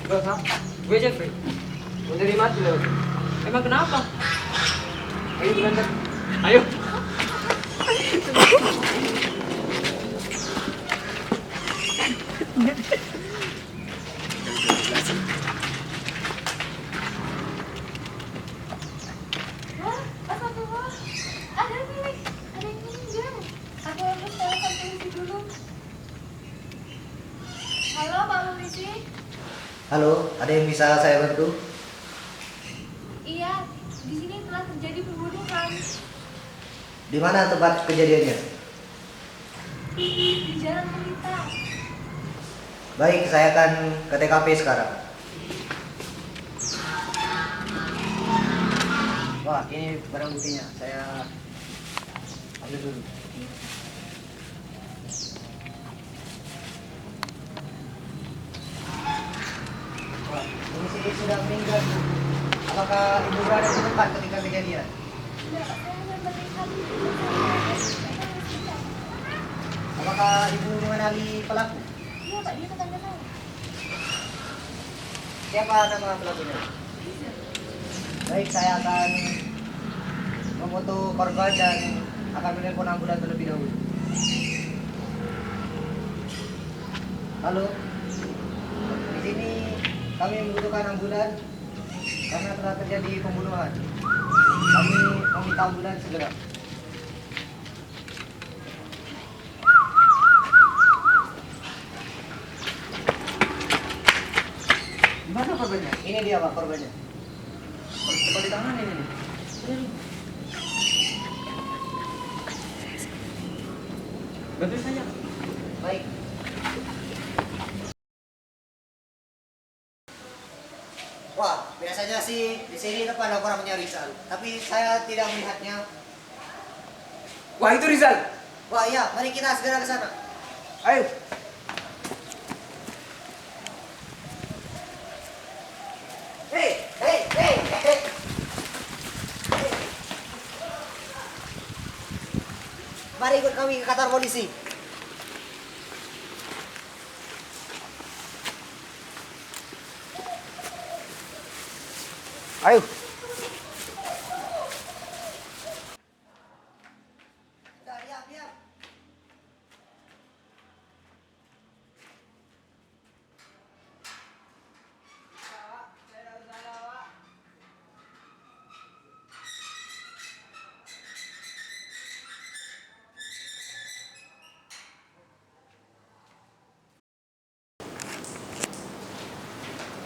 Bro, ha? Gue Jeffrey. Mau dari mati loh. Emang kenapa? Ayo berangkat. Ayo. Wah, astagfirullah. Ada yang meninggal. Aku harus telepon polisi dulu. Halo, Pak Polisi. Halo, ada yang bisa saya bantu? Iya, di sini telah terjadi pembunuhan Di mana tempat kejadiannya? di Jalan Pelita. Baik, saya akan ke TKP sekarang. Wah, ini barang buktinya. Saya ambil dulu. Wah, ini sedikit sudah meninggal, Bu. Apakah ibu berada di tempat ketika kejadian? Tidak, saya hanya melihat Apakah ibu mengenali pelaku? Iya, Pak, dia tetangga saya. Siapa nama pelakunya? Baik, saya akan memfoto korban dan akan menelpon ambulan terlebih dahulu. Halo, di sini kami membutuhkan ambulan karena telah terjadi pembunuhan. Kami meminta ambulan segera. Gimana korbannya? Ini dia Pak korbannya. Coba di tangan ini. Bantu saya. Baik. Wah, biasanya sih di sini tempat ada orang punya Rizal, tapi saya tidak melihatnya. Wah, itu Rizal. Wah iya, mari kita segera ke sana. Ayo. Hei, hei, hei, hei. Mari ikut kami ke kantor polisi. Ayo. Sudah, diam, diam.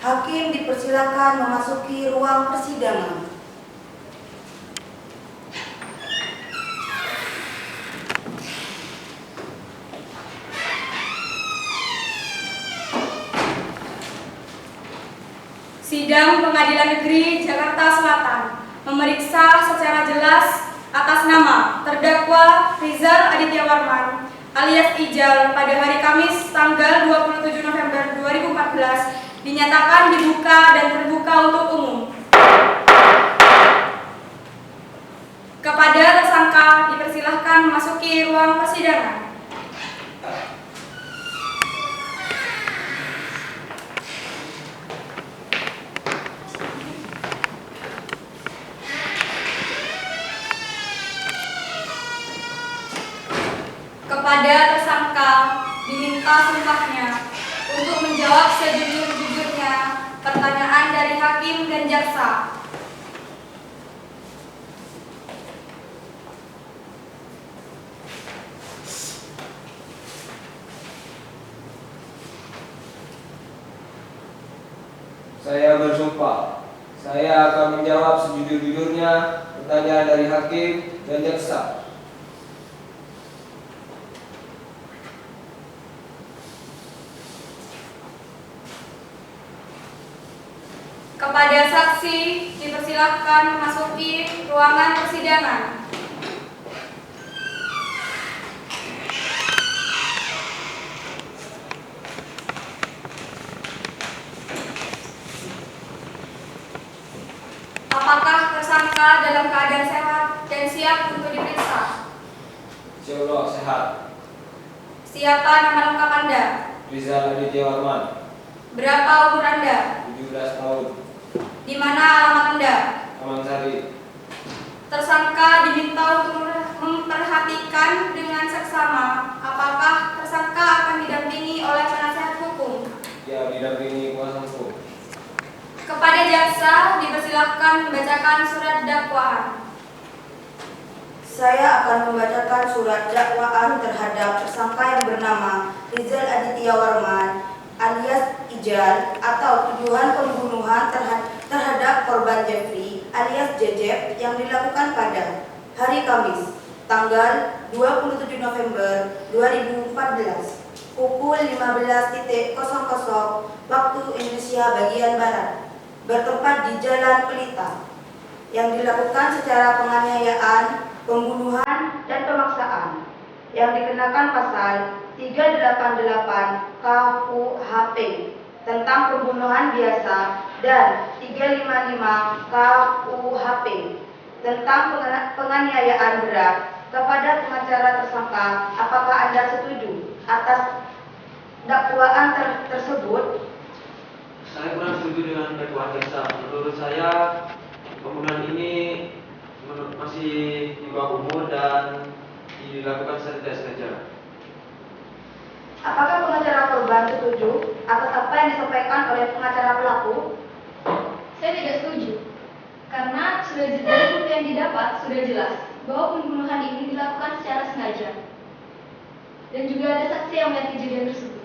Hakim dipersilakan memasuki ruang persidangan. Sidang Pengadilan Negeri Jakarta Selatan memeriksa secara jelas atas nama terdakwa Rizal Aditya Warman alias Ijal pada hari Kamis tanggal 27 November 2014 dinyatakan dibuka dan terbuka untuk umum. Kepada tersangka dipersilahkan memasuki ruang persidangan. Kepada tersangka diminta sumpahnya untuk menjawab sejujur-jujurnya pertanyaan dari hakim dan jaksa. Saya bersumpah, saya akan menjawab sejujur-jujurnya pertanyaan dari hakim dan jaksa. Kepada saksi dipersilakan memasuki ruangan persidangan. Apakah tersangka dalam keadaan sehat dan siap untuk diperiksa? Insyaallah sehat. Siapa nama lengkap Anda? Rizal Aditya Warman. Berapa umur Anda? 17 tahun. Di mana alamat Anda? Taman Sari. Tersangka diminta untuk memperhatikan dengan seksama. Apakah tersangka akan didampingi oleh penasihat hukum? Ya, didampingi kuasa hukum. Kepada jaksa dipersilahkan membacakan surat dakwaan. Saya akan membacakan surat dakwaan terhadap tersangka yang bernama Rizal Aditya Warman alias Ijal atau tuduhan pembunuhan terhadap korban Jeffrey alias Jejeb yang dilakukan pada hari Kamis tanggal 27 November 2014 pukul 15.00 waktu Indonesia bagian Barat bertempat di Jalan Pelita yang dilakukan secara penganiayaan, pembunuhan, dan pemaksaan yang dikenakan pasal 388 KUHP tentang pembunuhan biasa dan 355 KUHP tentang penganiayaan berat. Kepada pengacara tersangka, apakah Anda setuju atas dakwaan tersebut? Saya kurang setuju dengan dakwaan jaksa. Menurut saya pembunuhan ini masih di bawah umur dan dilakukan secara tidak sengaja. Apakah pengacara korban setuju atas apa yang disampaikan oleh pengacara pelaku? Saya tidak setuju. Karena sudah dari bukti yang didapat sudah jelas bahwa pembunuhan ini dilakukan secara sengaja. Dan juga ada saksi yang melihat kejadian tersebut.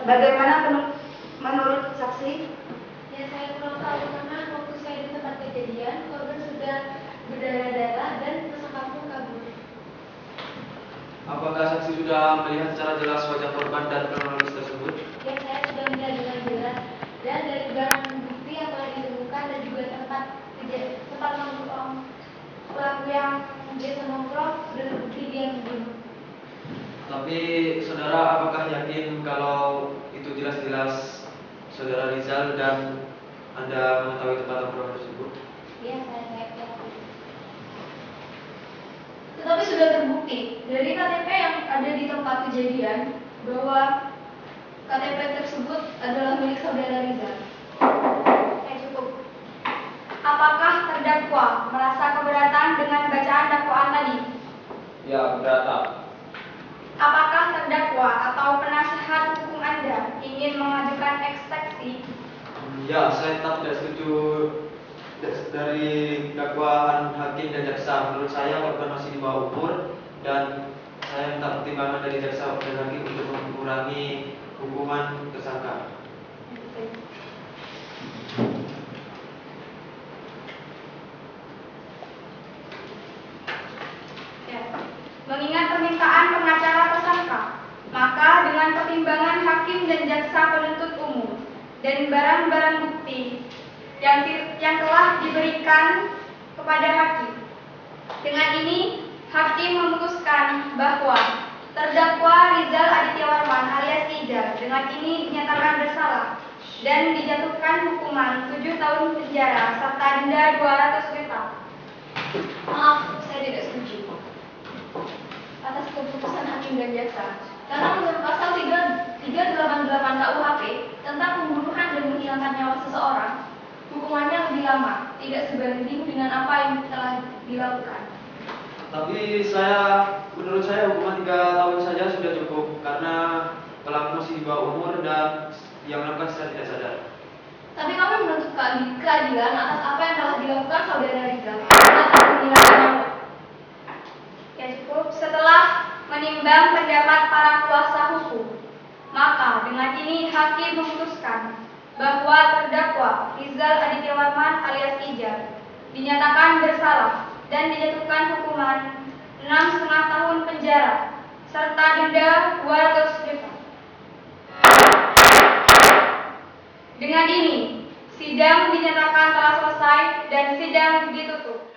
Bagaimana menurut saksi? Ya, saya kurang tahu karena waktu saya di tempat kejadian korban sudah berdarah-darah dan tersangka pun kabur. Apakah saksi sudah melihat secara jelas wajah korban dan kronologis tersebut? Ya, saya sudah melihat dengan jelas dan dari barang bukti yang telah ditemukan dan juga tempat nongkrong pelaku yang biasa nongkrong sudah terbukti dia membunuh. Tapi saudara apakah yakin kalau itu jelas-jelas saudara Rizal dan Anda mengetahui tempat nongkrong tersebut? Ya, saya yakin. Tetapi sudah terbukti dari KTP yang ada di tempat kejadian bahwa KTP tersebut adalah milik saudara Rizal. Cukup. Apakah terdakwa merasa keberatan dengan bacaan dakwaan tadi? Ya, keberatan. Apakah terdakwa atau penasihat hukum Anda ingin mengajukan eksepsi? Ya, saya tetap tidak setuju dari dakwaan hakim dan jaksa. Menurut saya korban masih di bawah umur dan saya minta pertimbangan dari jaksa dan hakim untuk mengurangi hukuman tersangka. Mengingat permintaan pengacara tersangka, maka dengan pertimbangan hakim dan jaksa penuntut umum dan barang-barang bukti yang telah diberikan kepada hakim, dengan ini hakim memutuskan bahwa terdakwa Rizal Aditya Warman alias Ijal dengan ini dinyatakan bersalah dan dijatuhkan hukuman 7 tahun penjara serta denda 200 juta. Maaf, saya tidak setuju atas keputusan hakim dan jaksa. Karena menurut pasal 388 KUHP tentang pembunuhan dan menghilangkan nyawa seseorang, hukumannya lebih lama, tidak sebanding dengan apa yang telah dilakukan. Tapi menurut saya hukuman 3 tahun saja sudah cukup karena pelaku masih di bawah umur dan yang melakukan secara tidak sadar. Tapi kami menuntut keadilan atas apa yang telah dilakukan saudara Rizal karena telah menghilangkan nyawa. Ya cukup. Setelah menimbang pendapat para kuasa hukum, maka dengan ini hakim memutuskan bahwa terdakwa Rizal Aditya Warman alias Ijal dinyatakan bersalah dan dijatuhkan hukuman 6,5 tahun penjara serta denda 200 juta. Dengan ini, sidang dinyatakan telah selesai dan sidang ditutup.